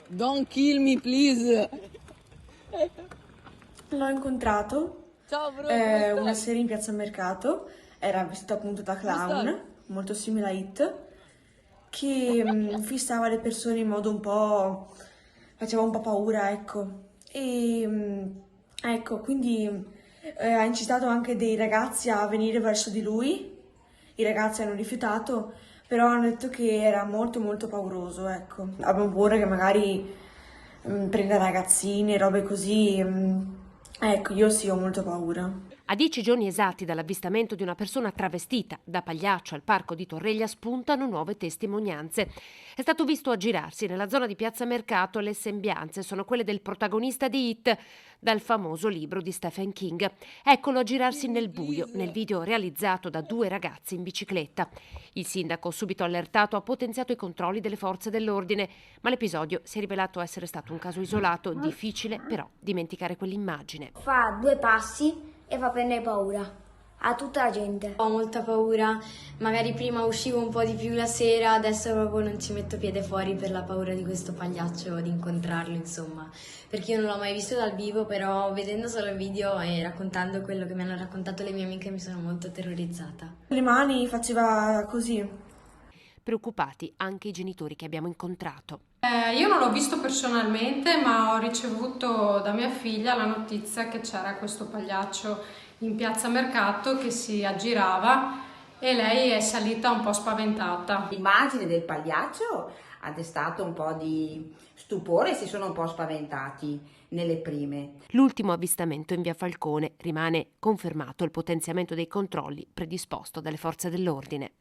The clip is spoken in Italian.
Don't kill me, please. L'ho incontrato Ciao bro, come una stai? sera in Piazza Mercato, era vestito appunto da clown, molto simile a It, che fissava le persone in modo un po'... faceva un po' paura, ecco. E ecco, quindi ha incitato anche dei ragazzi a venire verso di lui. I ragazzi hanno rifiutato, però hanno detto che era molto molto pauroso, ecco. Abbiamo paura che magari prenda ragazzini, robe così. Ecco, io sì, ho molto paura. A 10 giorni esatti dall'avvistamento di una persona travestita da pagliaccio al parco di Torreglia spuntano nuove testimonianze. È stato visto aggirarsi nella zona di Piazza Mercato, le sembianze sono quelle del protagonista di It, dal famoso libro di Stephen King. Eccolo aggirarsi nel buio, nel video realizzato da 2 ragazzi in bicicletta. Il sindaco, subito allertato, ha potenziato i controlli delle forze dell'ordine, ma l'episodio si è rivelato essere stato un caso isolato, difficile però dimenticare quell'immagine. Fa 2 passi e fa prendere paura a tutta la gente. Ho molta paura, magari prima uscivo un po' di più la sera, adesso proprio non ci metto piede fuori per la paura di questo pagliaccio, di incontrarlo, insomma. Perché io non l'ho mai visto dal vivo, però vedendo solo il video e raccontando quello che mi hanno raccontato le mie amiche mi sono molto terrorizzata. Le mani faceva così. Preoccupati anche i genitori che abbiamo incontrato. Io non l'ho visto personalmente, ma ho ricevuto da mia figlia la notizia che c'era questo pagliaccio in Piazza Mercato che si aggirava e lei è salita un po' spaventata. L'immagine del pagliaccio ha destato un po' di stupore e si sono un po' spaventati nelle prime. L'ultimo avvistamento in via Falcone rimane confermato il potenziamento dei controlli predisposto dalle forze dell'ordine.